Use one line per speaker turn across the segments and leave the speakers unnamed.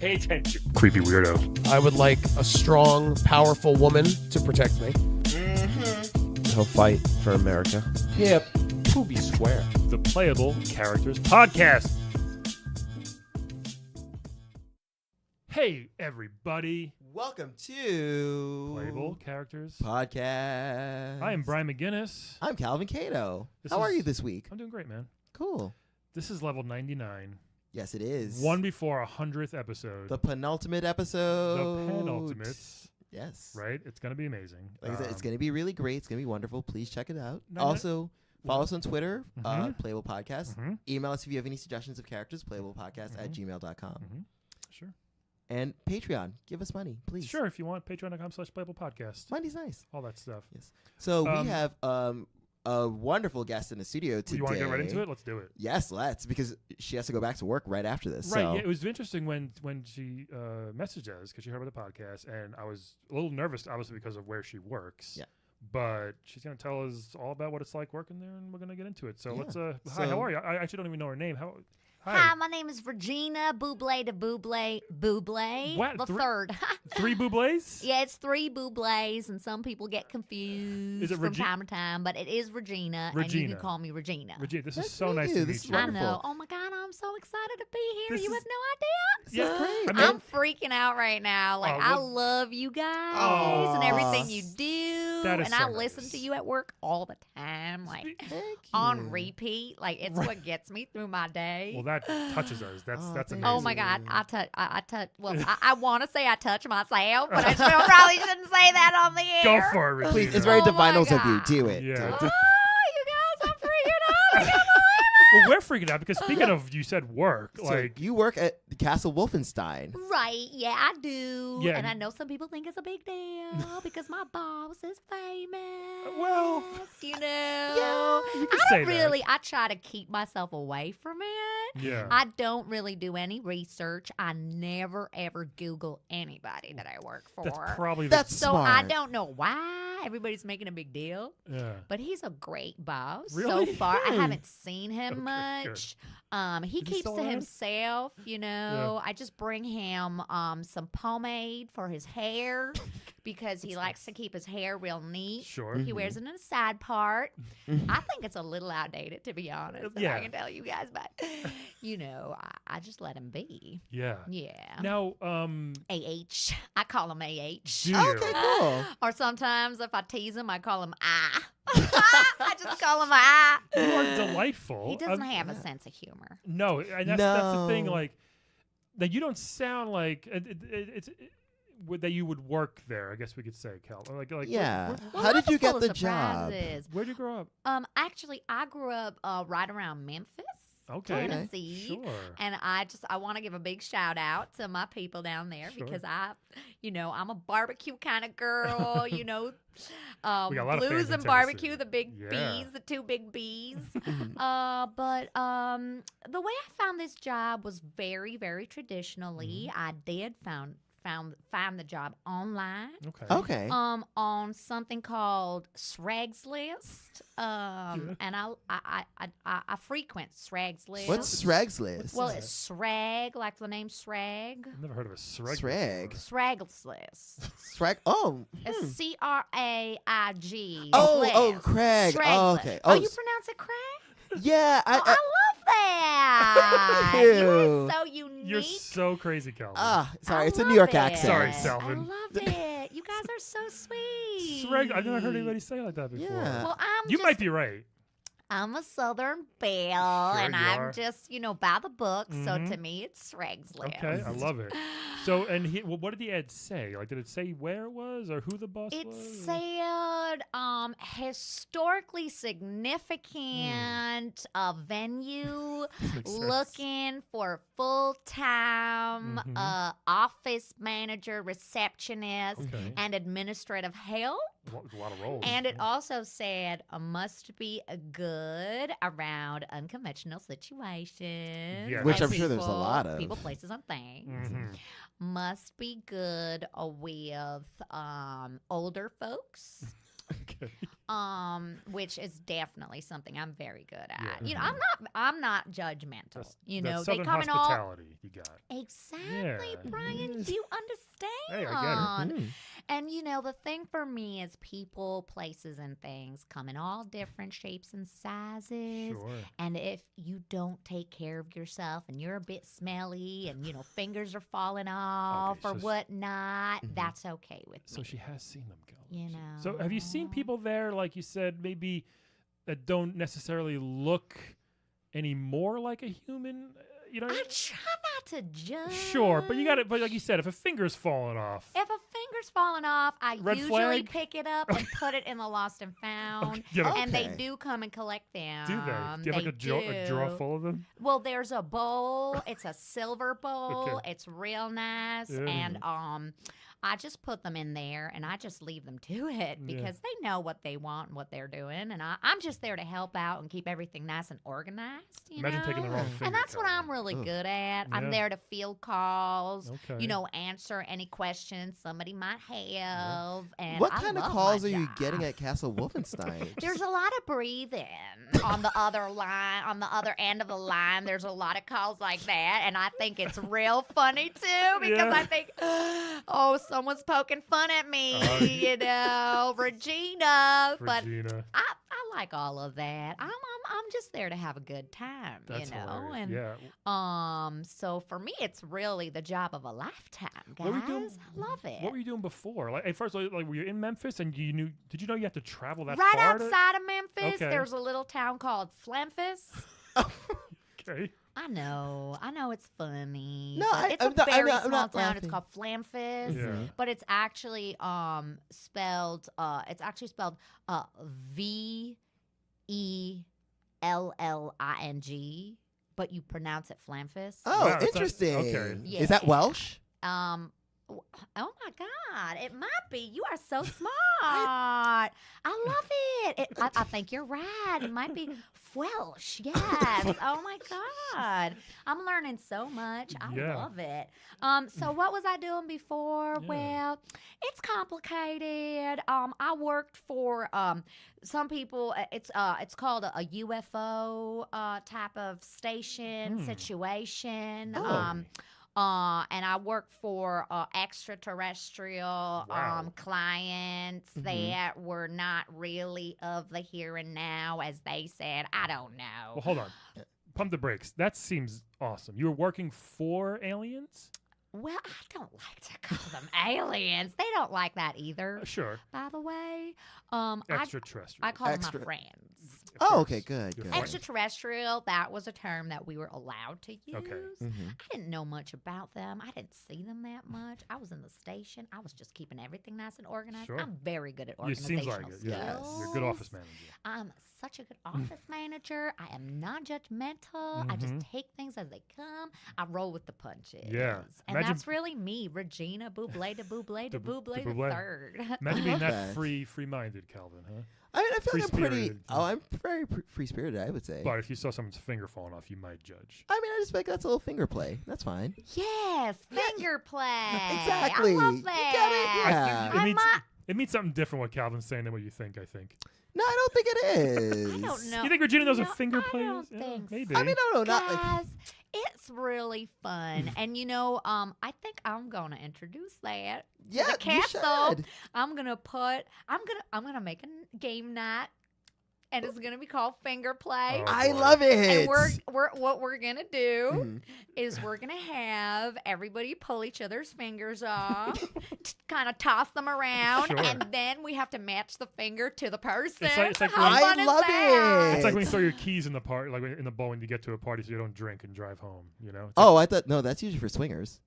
Pay attention. Creepy weirdo.
I would like a strong, powerful woman to protect me.
He'll fight for America.
Hip. Poopy square. The Playable Characters Podcast. Hey, everybody.
Welcome to
Playable Characters
Podcast.
I am Brian McGinnis.
I'm Calvin Cato. How are you this week?
I'm doing great, man.
Cool.
This is level 99.
Yes, it is.
One before our 100th episode.
The penultimate episode.
The penultimate.
Yes.
Right? It's going to be amazing.
Like I said, it's going to be really great. It's going to be wonderful. Please check it out.
No.
Follow us on Twitter,
Mhm.
Playable Podcast.
Mhm.
Email us if you have any suggestions of characters, playablepodcast@gmail.com.
Sure.
And Patreon. Give us money, please.
Sure, if you want, patreon.com/Playable Podcast.
Money's nice.
All that stuff.
Yes. So we have a wonderful guest in the studio today.
You want to get right into it? Let's do it.
Yes, let's, because she has to go back to work right after this.
Right.
So.
Yeah, it was interesting when she messaged us because she heard about the podcast, and I was a little nervous, obviously, because of where she works.
Yeah.
But she's going to tell us all about what it's like working there, and we're going to get into it. So
Yeah.
let's. Hi, how are you? I actually don't even know her name.
Hi, my name is Regina Buble de Buble.
What?
The third.
3 Bublés?
Yeah, it's 3 Bublés, and some people get confused
Is it
from time to time, but it is Regina, and you can call me Regina.
Regina, this
Nice
is so
to meet
nice
you.
to
This
meet
is
you.
I
wonderful.
know. Oh my God, I'm so excited to be here.
This
You
is-
have no idea.
Yeah,
great.
I mean,
I'm freaking out right now. Like, I
well-
love you guys
Aw.
and everything you do.
That is
And
so
I listen
nice.
to you at work all the time, like
Spe-
Thank
on
you.
repeat. Like, it's
Right.
what gets me through my day.
well, that touches us. That's
thank
amazing.
Oh my God, I touch. Well, I want to say I touch myself, but I probably shouldn't say that on the air.
Go for it, Regina.
Please, it's very
Oh my
divinals of you.
God.
Do it.
Yeah.
Do it.
Oh, you guys, I'm freaking out. I can't believe
Well, we're freaking out because speaking of, you said work,
So
like
you work at the Castle Wolfenstein.
it. Right, yeah, I do.
Yeah.
And I know some people think it's a big deal because my boss is famous.
Well,
you know.
Yeah,
you can
I
say
don't really, I try to keep myself away from it.
yeah.
I don't really do any research. I never ever Google anybody that I work for.
That's probably
That's
So I
smart.
don't know why everybody's making a big deal,
yeah.
but he's a great boss.
Really?
So far, I
Hmm.
haven't seen him
Okay, good.
much. He
Is he
keeps
still
to
around?
himself, you know. I just bring him some pomade for his hair because he likes to keep his hair real neat.
Sure.
He wears it in a side part. I think it's a little outdated, to be honest. and
Yeah.
I can tell you guys, but you know, I just let him be.
Yeah.
Yeah.
Now,
AH. I call him AH.
do you?
Okay, cool.
Or sometimes if I tease him, I call him Ah. I just call him Ah.
You are delightful.
He doesn't have a sense of humor.
No, and that's the thing.
No.
Like, that you don't sound like that you would work there. I guess we could say, Cal. Like,
Yeah.
Well,
How did
life
you
is full
get
of
the job?
surprises.
where'd you grow up?
Actually, I grew up right around Memphis,
Okay.
Tennessee.
Sure.
And I want to give a big shout out to my people down there
Sure.
because I'm a barbecue kind of girl,
We got a lot of
blues
fans in
and barbecue,
Tennessee.
the big
Yeah.
bees, the 2 big bees. But the way I found this job was very, very traditionally.
Mm-hmm.
I did find the job online.
Okay.
Okay.
On something called Srags List, and I frequent Srags List.
What's Srags List?
Well, it's Srag, like the name Srag.
I've never heard of a Sreg.
Srag.
before.
Srags List.
Srag. Oh.
It's CRAIG.
Oh,
list.
Craig.
Srags
Oh,
List.
okay.
Oh,
Oh,
you pronounce it Craig?
Yeah.
I love that.
Ew.
You're so unique.
You're so crazy, Calvin.
Sorry.
I
It's a New
love
York
it.
accent.
Sorry,
I
Selvin.
love it. You guys are so sweet.
Sreg. I've never heard anybody say it like that before.
Yeah.
Well,
You might be right.
I'm a Southern belle, and
you
I'm
are.
just, by the book. So
Mhm.
to me, it's Srags List.
Okay, I love it. So, and what did the ad say? Like, did it say where it was or who the boss
It
was?
said historically significant venue
Makes sense.
looking for full-time
Mhm.
office manager, receptionist,
Okay.
and administrative help.
A lot of roles.
And it also said must be good around unconventional situations.
Yeah.
Which
and
I'm sure there's a
people-
lot of.
People, places, and things.
Mhm.
Must be good with older folks.
Okay.
Which is definitely something I'm very good at.
Yeah.
You know, I'm not judgmental.
That's,
You
that's
know, they
Southern
come in all
hospitality you got.
exactly,
Yeah.
Brian.
Yes.
You understand.
Hey, I get it.
And you know, the thing for me is people, places, and things come in all different shapes and sizes.
Sure.
And if you don't take care of yourself and you're a bit smelly and, you know, fingers are falling off
so
or whatnot,
Mhm.
that's okay with
So
me.
she has seen them, Calvin.
You
So have you seen
know.
people there, like you said, maybe that don't necessarily look any more like a human? You know,
I try not to judge.
sure, but you got it. But like you said, if a finger's falling off,
If a finger's falling off, I
Red
usually
flag?
pick it up and put it in the lost and found.
Okay, you have a-
And they
Okay.
do come and collect them.
do they? Do you have like a drawer
do.
full of them?
Well, there's a bowl. It's a silver bowl.
Okay.
It's real nice.
Yeah.
And I just put them in there and I just leave them to it because they know what they want and what they're doing. And I'm just there to help out and keep everything nice and organized. You
Imagine
know?
taking the wrong finger.
And that's what I'm
Calvin.
really
Ugh.
good at.
Yeah.
I'm there to field calls,
Okay.
you know, answer any questions somebody might have. And
What
I
kind of
love
calls
my
are you
job.
getting at Castle Wolfenstein?
There's a lot of breathing on the other line, on the other end of the line. There's a lot of calls like that, and I think it's real funny too because
Yeah.
I think, oh, someone's poking fun at me, you know, Regina. But
Regina.
I like all of that. I'm just there to have a good time,
That's
you know.
hilarious.
And
Yeah.
so for me, it's really the job of a lifetime, guys.
What were you doing?
I love it.
What were you doing before? Like, at first, like, were you in Memphis and you knew? Did you know you had to travel that
Right
far?
outside of Memphis,
Okay.
there's a little town called Flamphis.
Okay.
I know it's funny.
No,
but it's a
I'm not- I'm
very
not- I'm
small
not
town. It's
laughing.
called Flamphis,
Yeah.
but it's actually spelled VELLING, but you pronounce it Flamphis.
Oh,
Wow, that's not-
interesting.
okay.
Is that
Yeah.
Welsh?
Oh my God! It might be. You are so smart. I love it. I think you're right. It might be Welsh. Yes. Oh my God! I'm learning so much. I
Yeah.
love it. So what was I doing before?
Yeah.
Well, it's complicated. I worked for some people. It's called a UFO type of station situation.
Oh.
And I work for extraterrestrial
Wow.
clients that were not really of the here and now, as they said. I don't know.
Well, hold on. Pump the brakes. That seems awesome. You were working for aliens?
Well, I don't like to call them aliens. They don't like that either,
Sure.
by the way.
Extraterrestrial.
I call them my
Extra-
friends.
Of
Oh,
course.
okay, good,
Your
good.
friends.
Extraterrestrial, that was a term that we were allowed to use.
Okay.
Mhm.
I didn't know much about them. I didn't see them that much. I was in the station. I was just keeping everything nice and organized.
Sure.
I'm very good at
You
organizational
seems like it. Yeah.
skills.
You're a good office manager.
I'm such a good office manager. I am non-judgmental. I just
Mhm.
take things as they come. I roll with the punches.
Yeah.
And
Imagine-
that's really me, Regina Buble de Buble de
De Bu-
Buble
de
the
Buble.
third.
Imagine being that
Okay.
free-minded, Calvin, huh?
I mean, I feel like I'm pretty.
Free-spirited.
Oh, I'm very free-spirited, I would say.
But if you saw someone's finger falling off, you might judge.
I mean, I just feel like that's a little finger play. That's fine.
Yes, finger play.
Exactly.
I love
You
that.
get it? Yeah.
It
I
means
might-
it means something different what Calvin's saying than what you think. I think.
No, I don't think it is.
I don't know.
You think Regina knows
No,
what finger
I
play
don't
is? Yeah,
think
maybe.
I mean, no, not like.
Guys, it's really fun. And you know, I think I'm gonna introduce that.
Yeah,
the
you
castle.
should.
I'm gonna make a game night, and it's gonna be called Finger Play.
Oh,
I
boy.
love it.
And what we're gonna do
Mhm.
is we're gonna have everybody pull each other's fingers off, kind of toss them around,
Sure.
and then we have to match the finger to the person.
It's like
How
when-
fun
I
is
love
that?
it.
It's like when you throw your keys in the part, like in the bowl when you get to a party, so you don't drink and drive home. You know. It's
Oh, I thought no. That's usually for swingers.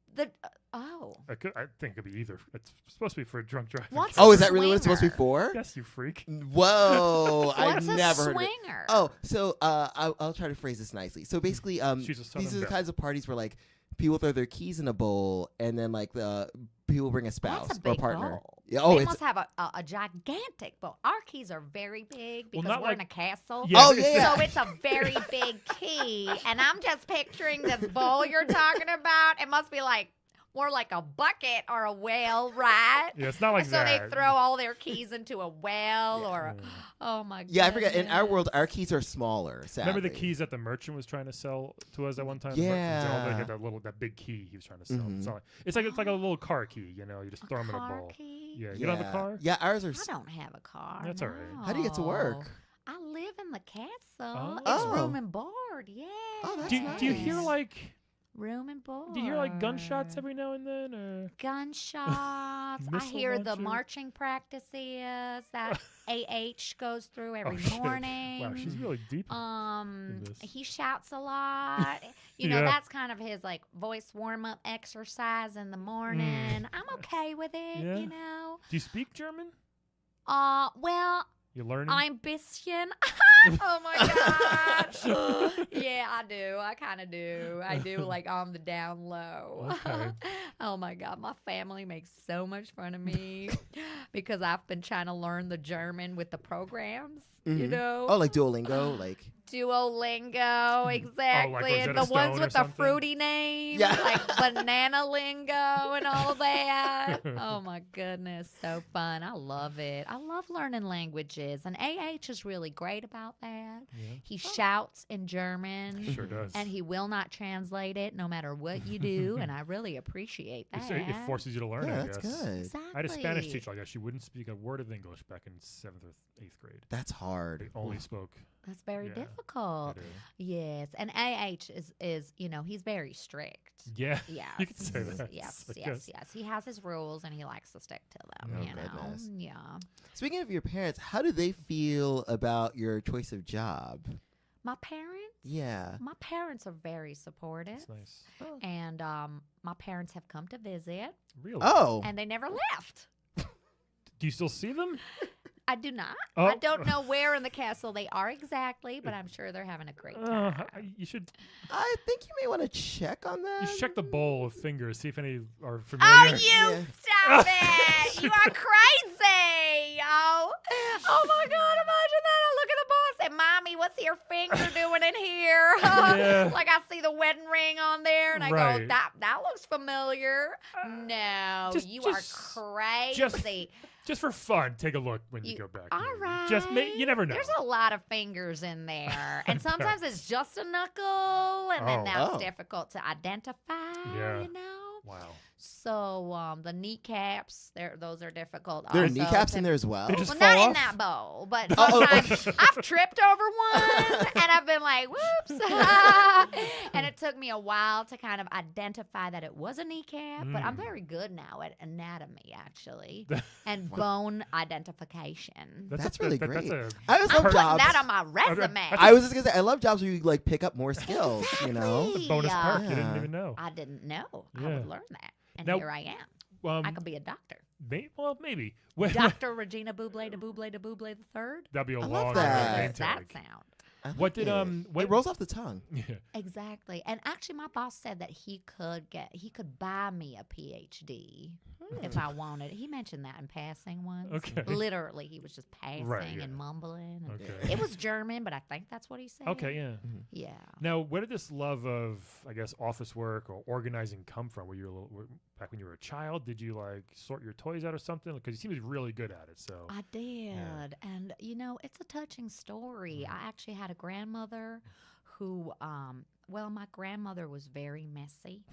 I think it could be either. It's supposed to be for a drunk driving.
What's
driver.
Oh,
a
is that really what it's supposed to be
swinger?
for?
Yes, you freak.
Whoa, I've
What's a
never heard of it.
swinger?
Oh, so I'll try to phrase this nicely. So basically,
She's a Southern
these are the
belle.
kinds of parties where like people throw their keys in a bowl, and then like the people bring a spouse
That's a
or a
big
partner.
bowl.
Yeah. Oh,
they
it's
must have a gigantic bowl. Our keys are very big because
not
we're in a
like-
castle.
Yeah,
Oh,
it's-
yeah.
So it's a very big key. And I'm just picturing this bowl you're talking about. It must be like more like a bucket or a well, right?
Yeah, it's not like
so
that.
they throw all their keys into a well or, oh my god.
Yeah, I forget. In our world, our keys are smaller. Sadly.
Remember the keys that the merchant was trying to sell to us at one time?
Yeah.
Zelda had that big key he was trying to sell. It's like a little car key, you know. You just throw them in a bowl.
Key?
Yeah, you don't have a car?
Yeah, ours are.
I don't have a car.
That's all right.
How do you get to work?
I live in the castle.
Oh.
It's room and board. Yeah.
Oh, that's
Do you hear
nice.
like
room and board?
do you hear like gunshots every now and then? Or
Gunshots. I
Missile
hear the
launcher?
marching practices that AH goes through every
shit.
morning.
Wow, she's really deep. in this.
He shouts a lot. You know,
Yeah.
that's kind of his like voice warm up exercise in the morning. I'm okay with it,
Yeah.
you know.
Do you speak German?
Well,
You learning?
I'm bisschen. Oh my gosh. Yeah, I do. I kind of do. I do like on the down low.
Okay.
Oh my God. My family makes so much fun of me because I've been trying to learn the German with the programs, you know?
Oh, like Duolingo, like.
Duolingo, exactly.
Rosetta
and the
Stone
ones
or
with the
something?
fruity names,
Yeah.
like banana lingo and all that. Oh my goodness, so fun. I love it. I love learning languages. And AH is really great about that.
Yeah.
He shouts in German.
Sure does.
And he will not translate it no matter what you do. And I really appreciate that.
It forces you to learn,
Yeah,
I
that's
guess.
good.
Exactly.
I had a Spanish teacher like that. She wouldn't speak a word of English back in 7th or 8th grade.
That's hard.
They only spoke.
That's very
Yeah,
difficult.
it is.
Yes. And AH is, you know, he's very strict.
Yeah.
Yes.
You could say that.
Yes,
I
yes,
guess.
yes. He has his rules and he likes to stick to them,
Oh,
you know.
goodness.
Yeah.
Speaking of your parents, how do they feel about your choice of job?
My parents?
Yeah.
My parents are very supportive.
That's nice.
And my parents have come to visit
Really?
Oh.
and they never left.
Do you still see them?
I do not.
Oh.
I don't know where in the castle they are exactly, but I'm sure they're having a great time.
You should
I think you may want to check on that.
you should check the bowl of fingers, see if any are
Oh,
familiar.
you
Yeah.
stop it! You are crazy! Oh my God! Imagine that! I look at the bowl and say, "Mommy, what's your finger doing in here?"
Yeah.
Like I see the wedding ring on there, and I go,
Right.
"That looks familiar." No,
just-
you
just-
are crazy.
Just for fun, take a look when you go back.
All
maybe.
right.
Just you never know.
There's a lot of fingers in there, and sometimes it's just a knuckle, and then
Oh.
that's
Oh.
difficult to identify.
Yeah.
You know.
Wow.
So the kneecaps, those are difficult.
There are
also
kneecaps
to-
in there as well.
They just
Well,
fall
not in
off?
that bowl, but
Oh,
sometimes
okay.
I've tripped over one and I've been like, whoops. And it took me a while to kind of identify that it was a kneecap, but I'm very good now at anatomy, actually, and bone identification.
That's really
That's
great.
a
I always
I'm
love
putting
jobs.
that on my resume.
that's
I was just gonna say I love jobs where you like pick up more skills. You know.
Exactly.
bonus part you
Yeah.
didn't even know.
I didn't know I
Yeah.
would learn that. And
Now-
here I am. I could be a doctor.
Maybe. When-
Dr. Regina Buble de Buble de Buble the third.
That'd be a
I
long
love
How
that.
good
name
does that
tag.
sound?
I
What
like
did,
it.
what-
It rolls off the tongue.
Yeah.
Exactly. And actually my boss said that he could buy me a PhD if I wanted. He mentioned that in passing once.
Okay.
Literally, he was just passing
yeah.
and mumbling. And
Okay.
It was German, but I think that's what he said.
Okay, yeah.
Yeah.
Now, where did this love of, I guess, office work or organizing come from? Were you back when you were a child? Did you like sort your toys out or something? Because you seem really good at it. So
I did. And, you know, it's a touching story. I actually had a grandmother who, my grandmother was very messy.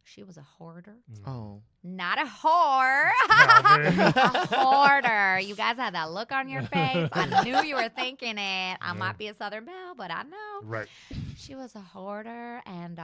She was a hoarder.
Oh.
Not a whore.
Calvin.
A hoarder. You guys had that look on your face. I knew you were thinking it. I might be a Southern belle, but I know.
Right.
She was a hoarder, and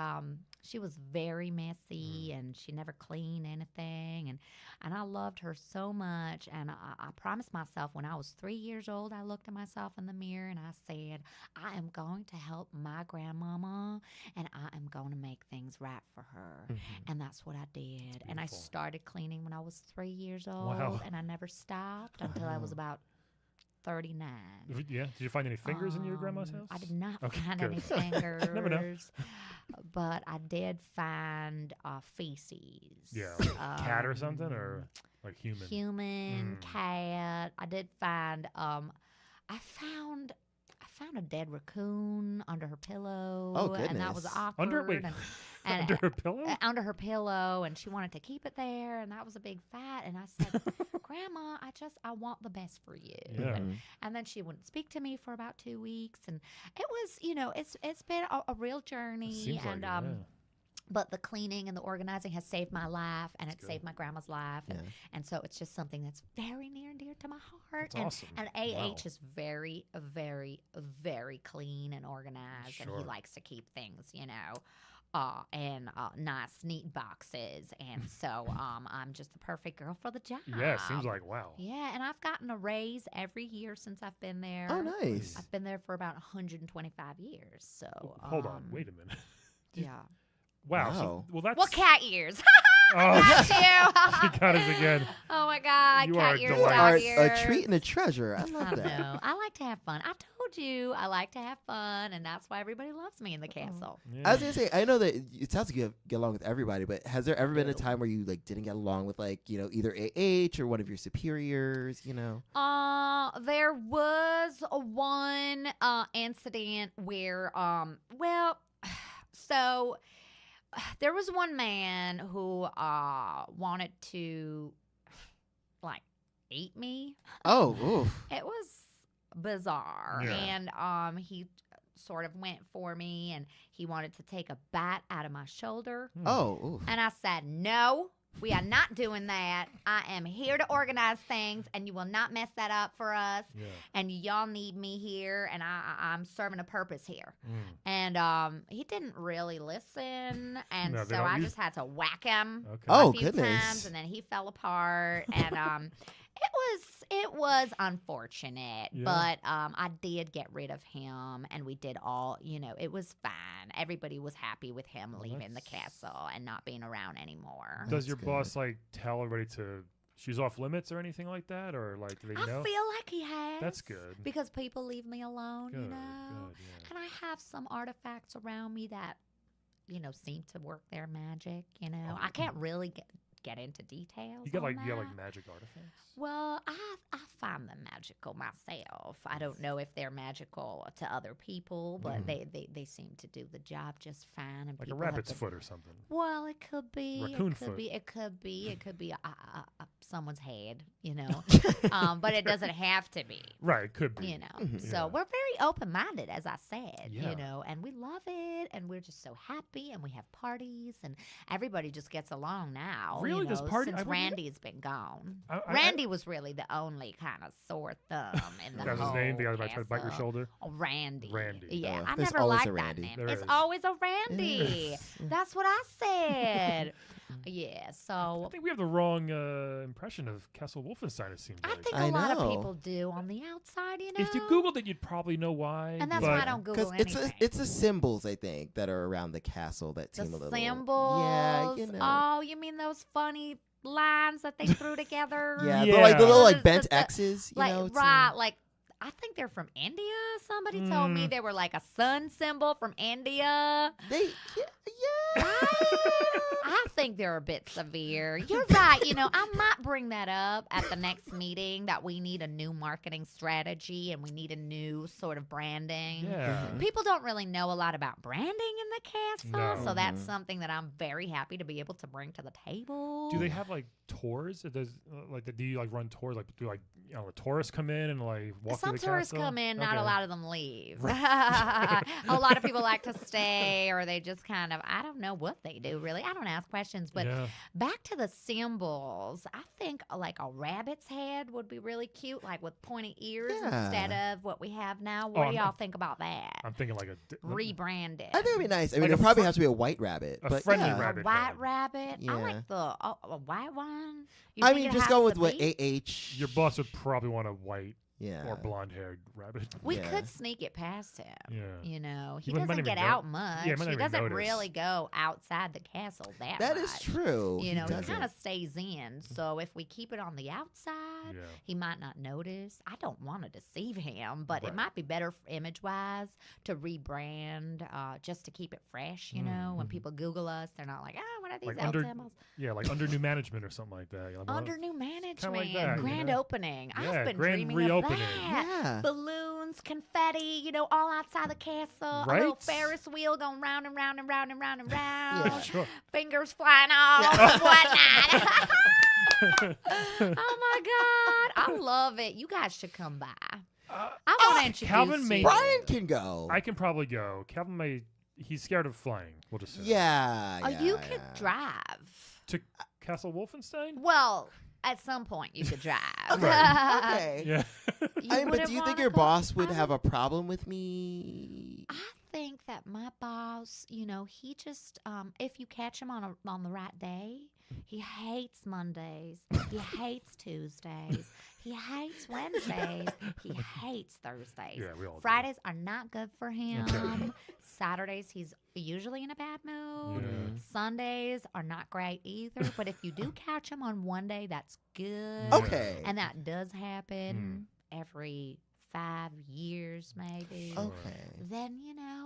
she was very messy, and she never cleaned anything. And I loved her so much. And I promised myself when I was 3 years old, I looked at myself in the mirror and I said, I am going to help my grandmama, and I am going to make things right for her. And that's what I did. And I
beautiful.
started cleaning when I was 3 years old,
Wow.
and I never stopped until I was about 39.
Yeah. Did you find any fingers in your grandma's house?
I did not
Okay,
find
good.
any fingers.
Never know.
But I did find feces.
Yeah. Cat or something, or like human?
Human, cat. I did find. I found found a dead raccoon under her pillow.
Oh,
And that was
goodness.
awkward.
Wait,
and
under her pillow?
under her pillow, and she wanted to keep it there, and that was a big fight. And I said, Grandma, I want the best for you.
Yeah.
And then she wouldn't speak to me for about 2 weeks, and it was, it's been a real journey.
Seems like
and
it, yeah.
But the cleaning and the organizing has saved my life, and
That's
it saved
good.
my grandma's life, and so it's just something that's very near and dear to my heart.
That's awesome.
And
Wow.
AH is very, very, very clean and organized, and
Sure.
he likes to keep things, in nice, neat boxes. And so I'm just the perfect girl for the job.
Yeah, it seems like, wow.
Yeah, and I've gotten a raise every year since I've been there.
Oh, nice.
I've been there for about 125 years. So
Hold on, wait a minute.
Yeah.
Wow.
Wow.
So, well, that's.
Well, cat years.
Oh,
Got
she
you.
got us again.
Oh my God,
You are
cat ears,
delightful.
dog
Are
ears.
a treat and a treasure. I
I
love that.
know. I like to have fun. I told you I like to have fun, and that's why everybody loves me in the castle.
Yeah.
I was gonna say, I know that it sounds like you get along with everybody, but has there ever been a time where you like didn't get along with either AH or one of your superiors?
There was one incident where so there was one man who wanted to eat me.
Oh, oof.
It was bizarre.
Yeah.
And he sort of went for me, and he wanted to take a bite out of my shoulder.
Oh, oof.
And I said, no, we are not doing that. I am here to organize things, and you will not mess that up for us.
Yeah.
And y'all need me here, and I'm serving a purpose here.
Mm.
And he didn't really listen, and
No, they
so
don't
I
use-
just had to whack him
Okay.
Oh,
a few
goodness.
times, and then he fell apart. And it was unfortunate,
Yeah.
but I did get rid of him, and we did all, it was fine. Everybody was happy with him
Well,
leaving the
that's-
castle and not being around anymore.
Does
That's
your
good.
boss tell everybody to she's off limits or anything like that, or do they
I
know?
feel like he has.
That's good.
Because people leave me alone,
Good,
you know.
good, yeah.
And I have some artifacts around me that, seem to work their magic, I can't really get into details.
You got
on
like
that.
magic artifacts.
Well, I find them magical myself. I don't know if they're magical to other people, but they seem to do the job just fine. And
Like a
people have
rabbit's
been-
foot or something.
Well, it could be.
Raccoon
it could
foot.
be. It could be. It could be someone's head, but it doesn't have to be.
Right, it could be.
Mhm.
So
Yeah.
we're very open-minded, as I said,
Yeah.
and we love it, and we're just so happy, and we have parties, and everybody just gets along now.
Really? Does party-
since
I wouldn't-
Randy's been gone.
I-
Randy was really the only kind of sore thumb in the
That was
whole
his name. The guy that tried to bite your
castle.
shoulder.
Oh, Randy.
Randy.
Yeah, I
There's
never
always
liked
a
that
Randy.
name.
There
It's
is.
always a Randy.
Yes.
That's what I said. Yeah,
I
so
think we have the wrong impression of Castle Wolfenstein. It seems
I
like.
think
I
a lot of
know.
people do on the outside,
If you Googled it, you'd probably know why.
And that's
but
why I don't Google
Because
anything.
it's the symbols, I think, that are around the castle that
The
seem a little.
symbols.
Yeah,
Oh, you mean those funny lines that they threw together?
Yeah,
Yeah.
they're like the little
What is
bent
the-
X's.
Like
it's,
right, like I think they're from India. Somebody told me
Mm.
they were like a sun symbol from India.
They, yeah.
I think they're a bit severe. You're right. I might bring that up at the next meeting that we need a new marketing strategy and we need a new sort of branding.
Yeah.
People don't really know a lot about branding in the castle,
No.
so that's
Mhm.
something that I'm very happy to be able to bring to the table.
Do they have tours? Does do you run tours? Do the tourists come in and walk
Some
through the
tourists
castle?
come in, not a
Okay.
lot of them leave. A lot of people like to stay, or they just kind of, I don't know what they do really. I don't ask questions, but
Yeah.
back to the symbols, I think a rabbit's head would be really cute, with pointy ears
Yeah.
instead of what we have now. What do
I'm-
y'all think about that?
I'm thinking
Rebranded.
I think it'd be nice. I mean,
Like a
it'd probably
fr-
have to be a white rabbit.
a
but
friendly
yeah.
rabbit.
A white
head.
rabbit. I
Yeah.
like a white one. You
I
think
mean,
it
just
has
go
to
with what
be?
AH.
Your boss would probably want a white
Yeah.
or blonde-haired rabbit.
We
Yeah.
could sneak it past him.
Yeah.
He
He might
doesn't
even
get
know-
out much.
Yeah, he might not
he
even
doesn't
notice.
really go outside the castle that
That
much.
is true.
He
doesn't.
kind of stays in. So if we keep it on the outside,
Yeah.
he might not notice. I don't want to deceive him, but
Right.
it might be better image-wise to rebrand just to keep it fresh. When people Google us, they're not like, what are these
Like
out
under-
symbols?
Yeah, under new management or something like that.
Under new management,
that,
grand opening.
Yeah,
I've been
grand
dreaming
reopening.
of that.
Yeah.
Balloons balloons, confetti, all outside the castle. A little
Right?
Ferris wheel going round and round and round and round and round.
Yeah.
Sure.
Fingers flying off and whatnot. Oh my God. I love it. You guys should come by. I want to introduce
Calvin
you.
may-
Brian can go.
I can probably go. Calvin may. He's scared of flying. We'll just say.
Yeah.
Oh,
yeah,
you could
yeah.
drive.
To Castle Wolfenstein.
Well, at some point you could drive.
Okay.
Yeah.
You
I mean, but
wouldn't
do you think
wanna
your
go-
boss would
I
have a problem with me?
I think that my boss, he just if you catch him on the right day, he hates Mondays, he hates Tuesdays, he hates Wednesdays, he hates Thursdays.
Yeah, we all do.
Fridays are not good for him. Saturdays he's usually in a bad mood.
Yeah.
Sundays are not great either. But if you do catch him on one day, that's good.
Okay.
And that does happen every 5 years, maybe.
Okay.
Then,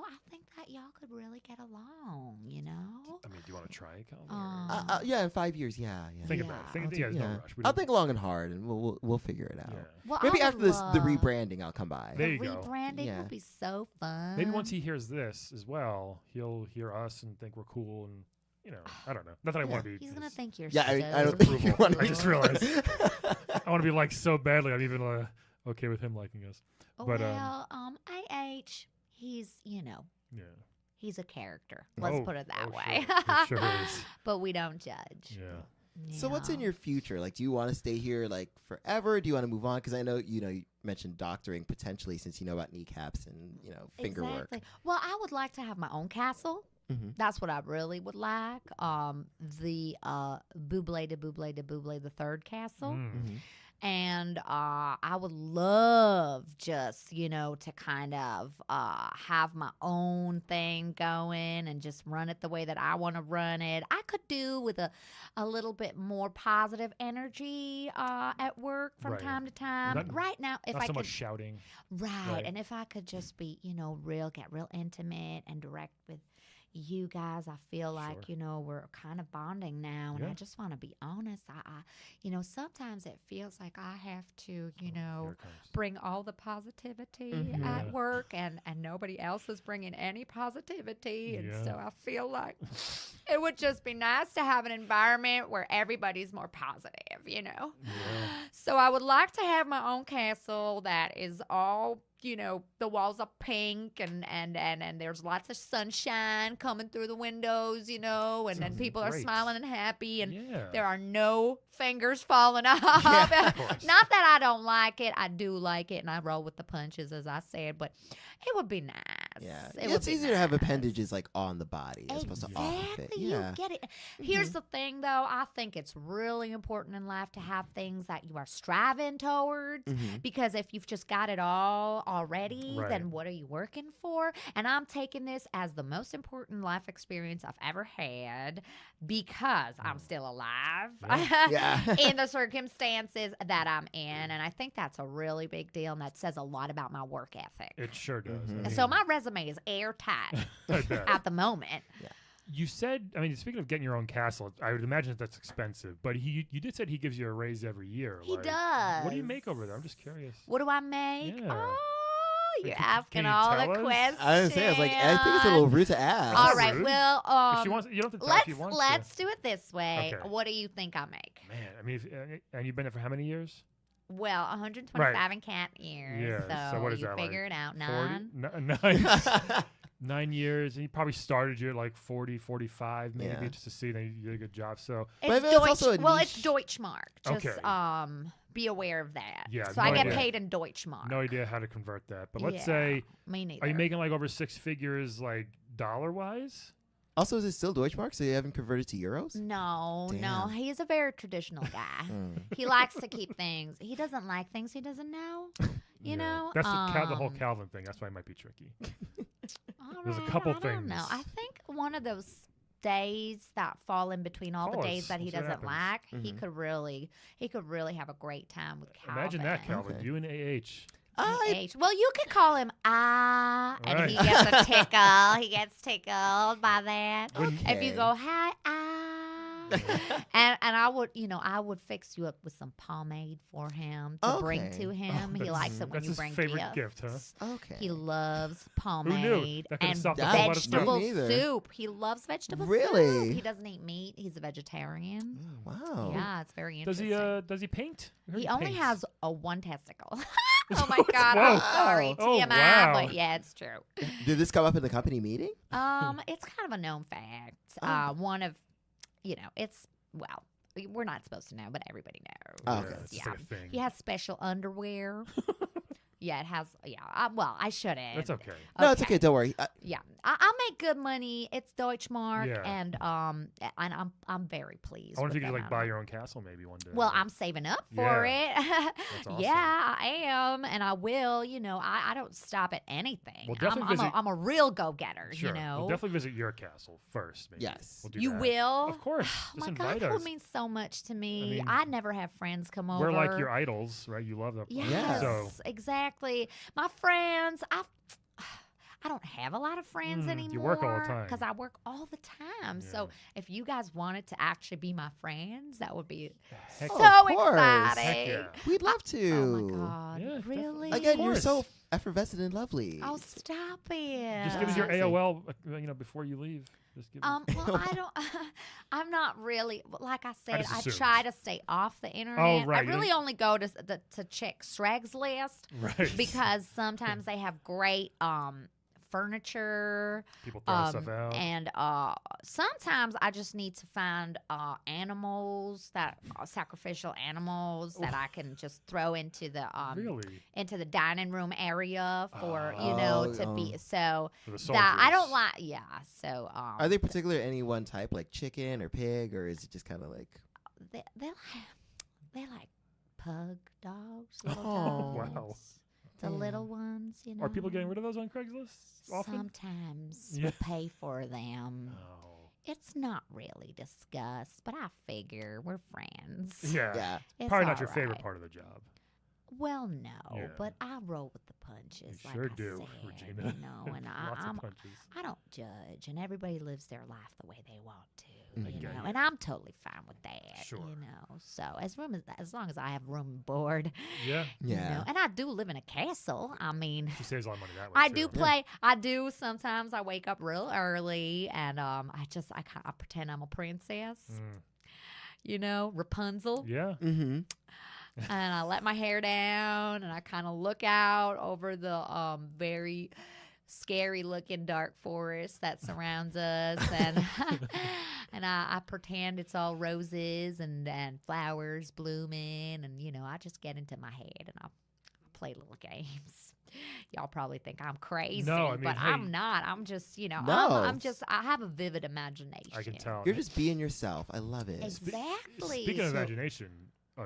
I think that y'all could really get along,
I mean, do you want to try it, Calvin?
Yeah, in 5 years. Yeah.
Think
yeah.
about it.
I'll
Think,
do-
yeah, there's no
yeah.
rush. We
I'll
don't-
think long and hard, and we'll figure it out.
Yeah.
Well,
Maybe
I
after
would
this, the
love-
rebranding, I'll come by.
There
The
you go.
rebranding
Yeah.
would be so fun.
Maybe once he hears this as well, he'll hear us and think we're cool and. I don't know. Not that I want to be.
He's going to think you're
Yeah,
so
I don't think you
approval.
want
I just realized. I want to be liked so badly. I'm even okay with him liking us. But,
well, AH, he's,
Yeah.
he's a character. Let's put it that way.
Sure. It sure is.
But we don't judge.
Yeah.
So what's in your future? Like, do you want to stay here like forever? Do you want to move on? Because I know you mentioned doctoring potentially, since you know about kneecaps and finger work.
Exactly. Well, I would like to have my own castle.
Mm-hmm.
That's what I really would like. The Buble de Buble de Buble, the third castle.
Mm-hmm.
And I would love just, to kind of have my own thing going and just run it the way that I want to run it. I could do with a little bit more positive energy at work from
Right.
time to time.
Not-
Right now, if
Not
I
so
could,
much shouting.
right,
right.
and if I could just be, get real intimate and direct with you guys, I feel like, we're kind of bonding now, and
Yeah.
I just want to be honest. I sometimes it feels like I have to,
Here it comes.
bring all the positivity
Mhm.
at
Yeah.
work, and nobody else is bringing any positivity, and
Yeah.
so I feel like it would just be nice to have an environment where everybody's more positive,
Yeah.
So I would like to have my own castle that is all, the walls are pink and there's lots of sunshine coming through the windows, and then
Sounds
people are
great.
smiling and happy, and
Yeah.
there are no fingers falling off.
Yeah,
of course.
Not that I don't like it. I do like it, and I roll with the punches, as I said, but it would be nice.
Yeah,
It would
it's
be
easier to have
nice.
appendages like on the body as opposed to off of it.
Exactly.
Yeah.
You get it. Here's the thing, though. I think it's really important in life to have things that you are striving towards.
Mhm.
Because if you've just got it all already,
Right.
then what are you working for? And I'm taking this as the most important life experience I've ever had because I'm still alive
Yeah.
in the circumstances that I'm in. And I think that's a really big deal, and that says a lot about my work ethic.
It sure does.
Mhm.
I
So
mean,
my resume is airtight
I bet.
at the moment.
You said, speaking of getting your own castle, I would imagine that that's expensive. But you did said he gives you a raise every year.
He
like,
does.
What do you make over there? I'm just curious.
What do I make?
Yeah.
Oh,
Like,
you're
can
asking
you
all the
tell us?
questions.
I was saying, I was like, I think it's a little rude to ask.
All
That's
right.
rude.
Well,
If she wants, you don't have to tell if you want
let's do it this way.
Okay.
What do you think I make?
to. Man, and you've been there for how many years?
Well, 125 in cat years.
Yeah,
So,
so what is
you
that, like
figure it out.
40?
Nine.
Nine. 9 years. And you probably started you at like 40, 45 maybe
Yeah.
just to see that you did a good job. So
But
It's
it's also a
well, it's
niche-
Deutschmark. Just
Okay.
be aware of that.
Yeah,
So
no
I get
idea.
paid in Deutschmark.
no idea how to convert that. But let's
Yeah,
say,
me neither.
are you making like over six figures like dollar wise?
Also, is it still Deutschmark? So you haven't converted to euros?
No, no.
Damn.
He is a very traditional guy.
Mm.
He likes to keep things. He doesn't like things he doesn't know. You know,
That's the whole Calvin thing. That's why it might be tricky. There's a couple
I don't know.
things.
I think one of those days that fall in between all
Call
the days
us.
that he
We'll see what
doesn't like,
happens.
he could really have a great time with Calvin.
Imagine that, Calvin.
Okay.
You and AH.
Well, you could call him and he
Right.
gets a tickle. He gets tickled by that.
When-
If you
Okay.
go hi and I would, I would fix you up with some pomade for him to bring to him. He likes it when
That's
you
his
bring
favorite gift, huh?
gifts.
Okay.
He loves
Who knew?
pomade
That could've
and
stopped a whole lot of stuff.
vegetable
Me neither.
soup. He loves vegetable
Really?
soup. He doesn't eat meat. He's a vegetarian.
Wow.
Yeah, it's very
Does
interesting.
he? Does he paint? I heard
He only
paints.
has a one testicle. Oh my God!
Whoa.
I'm sorry,
Oh,
TMI,
wow.
but yeah, it's true.
Did this come up in the company meeting?
It's kind of a known fact.
Oh.
One of, it's we're not supposed to know, but everybody knows.
Oh,
Yeah,
okay.
it's just like a thing.
He has special underwear. Yeah, it has. Yeah, I shouldn't.
That's okay.
No, it's okay. Don't worry.
Yeah, I make good money. It's Deutschmark,
Yeah.
and I'm very pleased.
I wonder if
with
you could
the
like buy
amount.
your own castle maybe one day.
Well, I'm saving up for it.
That's awesome.
Yeah, I am, and I will. I don't stop at anything.
We'll definitely visit-
I'm a real go-getter.
Sure.
You know.
We'll definitely visit your castle first. Maybe.
Yes.
We'll do
You
that.
will?
Of course.
Oh
Just
my God,
invite
that
us.
would mean so much to me.
mean,
I never have friends come over.
We're like your idols, right? You love them.
Yes,
So
exactly. My friends, I don't have a lot of friends anymore.
you work all the time.
Because I work all the time. So if you guys wanted to actually be my friends, that would be
heck,
so
Oh, of course.
exciting.
heck yeah.
We'd love to.
Oh my God.
Yeah,
really?
Again, you're
course.
so effervescent and lovely.
Oh, stop it.
Just give us your
Sexy.
AOL, before you leave. Just give us.
Well, I don't. I'm not really. Like I said,
just
I
assumed.
try to stay off the internet.
right,
I
you
really
don't-
only go to check Strags list
Right.
because sometimes they have great furniture.
People throw stuff out.
And sometimes I just need to find animals that sacrificial animals that I can just throw into the
Really?
into the dining room area for to be so
For the
that I don't
soldiers.
like. Yeah, so
Are they particular any one type, like chicken or pig, or is it just kind of like?
they like pug dogs, little
Oh.
dogs.
Wow.
The little ones,
Are people getting rid of those on Craigslist often?
Sometimes
Yeah.
we'll pay for them.
Oh.
It's not really discussed, but I figure we're friends.
Yeah.
Yeah.
It's
Probably
all
not your favorite
right.
part of the job.
Well, no,
Yeah.
but I roll with the punches.
You
like
sure
I
do,
said,
Regina.
And
Lots of punches.
I don't judge, and everybody lives their life the way they want to.
I
You
get
know,
you.
and I'm totally fine with that.
Sure.
You know, so as long as I have room and board,
Yeah.
you
Yeah.
know, and I do live in a castle. I mean,
She saves a lot of money that way.
I
too.
do play. I do sometimes. I wake up real early, and I pretend I'm a princess.
Mm.
You know, Rapunzel,
Yeah.
Mm-hmm.
and I let my hair down, and I kind of look out over the very scary looking dark forest that surrounds us, and and I pretend it's all roses and flowers blooming, and I just get into my head and I play little games. Y'all probably think I'm crazy,
No, I mean,
but
hey.
I'm not. I'm just,
No.
I have a vivid imagination.
I can tell.
You're just being yourself. I love it.
Exactly.
Speaking of
So-
imagination,